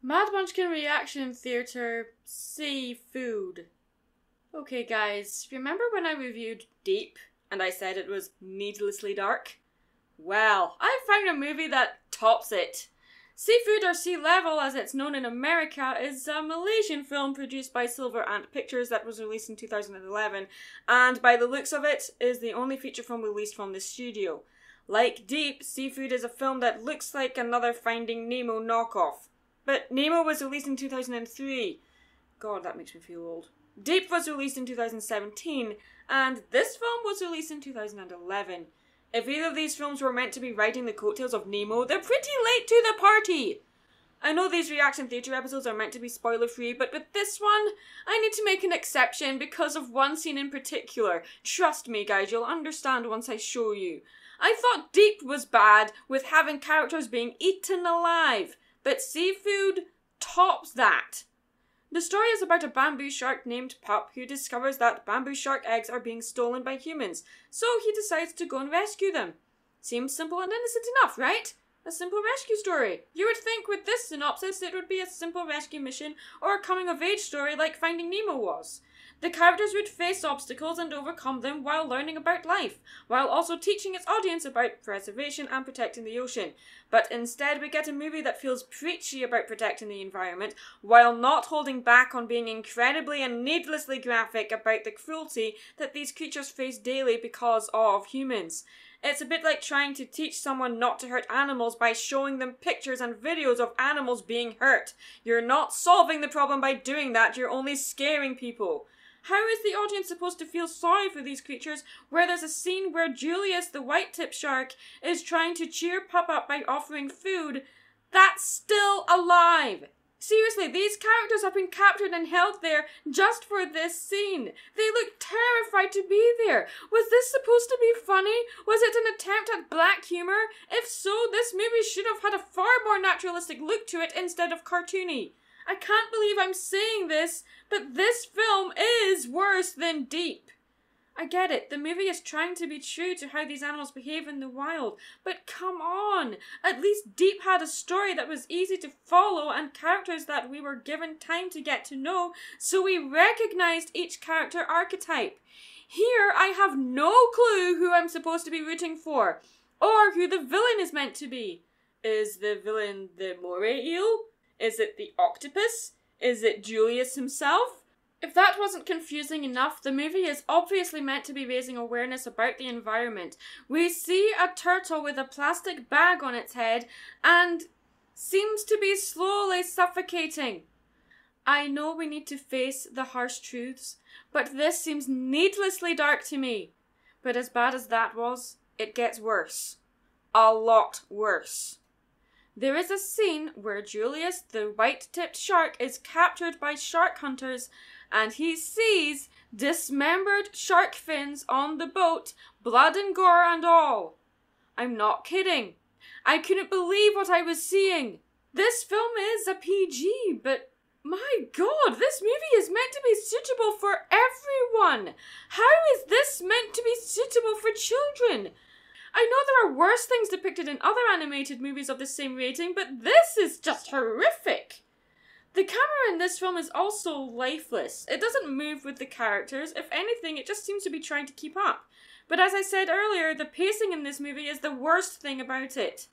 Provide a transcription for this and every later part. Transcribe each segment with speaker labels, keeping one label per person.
Speaker 1: Mad Munchkin Reaction Theatre Seafood. Okay guys, remember when I reviewed Deep and I said it was needlessly dark? Well, I found a movie that tops it. Seafood, or Sea Level as it's known in America, is a Malaysian film produced by Silver Ant Pictures that was released in 2011, and by the looks of it, is the only feature film released from the studio. Like Deep, Seafood is a film that looks like another Finding Nemo knockoff. But Nemo was released in 2003. God, that makes me feel old. Deep was released in 2017, and this film was released in 2011. If either of these films were meant to be riding the coattails of Nemo, they're pretty late to the party! I know these reaction theatre episodes are meant to be spoiler-free, but with this one, I need to make an exception because of one scene in particular. Trust me, guys, you'll understand once I show you. I thought Deep was bad, with having characters being eaten alive. But Seafood tops that. The story is about a bamboo shark named Pup who discovers that bamboo shark eggs are being stolen by humans, so he decides to go and rescue them. Seems simple and innocent enough, right? A simple rescue story. You would think with this synopsis it would be a simple rescue mission or a coming-of-age story like Finding Nemo was. The characters would face obstacles and overcome them while learning about life, while also teaching its audience about preservation and protecting the ocean. But instead we get a movie that feels preachy about protecting the environment, while not holding back on being incredibly and needlessly graphic about the cruelty that these creatures face daily because of humans. It's a bit like trying to teach someone not to hurt animals by showing them pictures and videos of animals being hurt. You're not solving the problem by doing that, you're only scaring people. How is the audience supposed to feel sorry for these creatures where there's a scene where Julius, the white-tip shark, is trying to cheer Pup up by offering food that's still alive? Seriously, these characters have been captured and held there just for this scene. They look terrified to be there. Was this supposed to be funny? Was it an attempt at black humour? If so, this movie should have had a far more naturalistic look to it instead of cartoony. I can't believe I'm saying this, but this film is worse than Deep. I get it, the movie is trying to be true to how these animals behave in the wild, but come on! At least Deep had a story that was easy to follow and characters that we were given time to get to know, so we recognised each character archetype. Here, I have no clue who I'm supposed to be rooting for, or who the villain is meant to be. Is the villain the moray eel? Is it the octopus? Is it Julius himself? If that wasn't confusing enough, the movie is obviously meant to be raising awareness about the environment. We see a turtle with a plastic bag on its head and seems to be slowly suffocating. I know we need to face the harsh truths, but this seems needlessly dark to me. But as bad as that was, it gets worse. A lot worse. There is a scene where Julius, the white-tipped shark, is captured by shark hunters and he sees dismembered shark fins on the boat, blood and gore and all. I'm not kidding. I couldn't believe what I was seeing. This film is a PG, but my God, this movie is meant to be suitable for everyone. How is this meant to be suitable for children? I know there are worse things depicted in other animated movies of the same rating, but this is just horrific. The camera in this film is also lifeless. It doesn't move with the characters. If anything, it just seems to be trying to keep up. But as I said earlier, the pacing in this movie is the worst thing about it.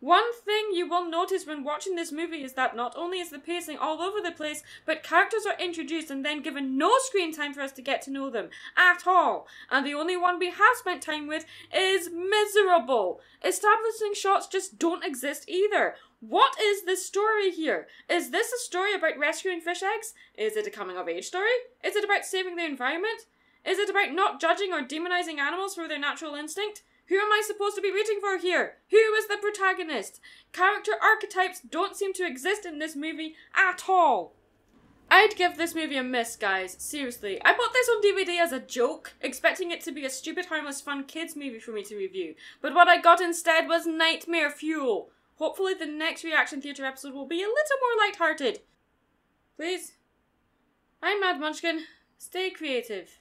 Speaker 1: One thing you will notice when watching this movie is that not only is the pacing all over the place, but characters are introduced and then given no screen time for us to get to know them at all. And the only one we have spent time with is miserable. Establishing shots just don't exist either. What is the story here? Is this a story about rescuing fish eggs? Is it a coming-of-age story? Is it about saving the environment? Is it about not judging or demonizing animals for their natural instinct? Who am I supposed to be rooting for here? Who is the protagonist? Character archetypes don't seem to exist in this movie at all. I'd give this movie a miss, guys. Seriously. I bought this on DVD as a joke, expecting it to be a stupid, harmless, fun kids movie for me to review. But what I got instead was nightmare fuel. Hopefully the next reaction theatre episode will be a little more lighthearted. Please. I'm Mad Munchkin. Stay creative.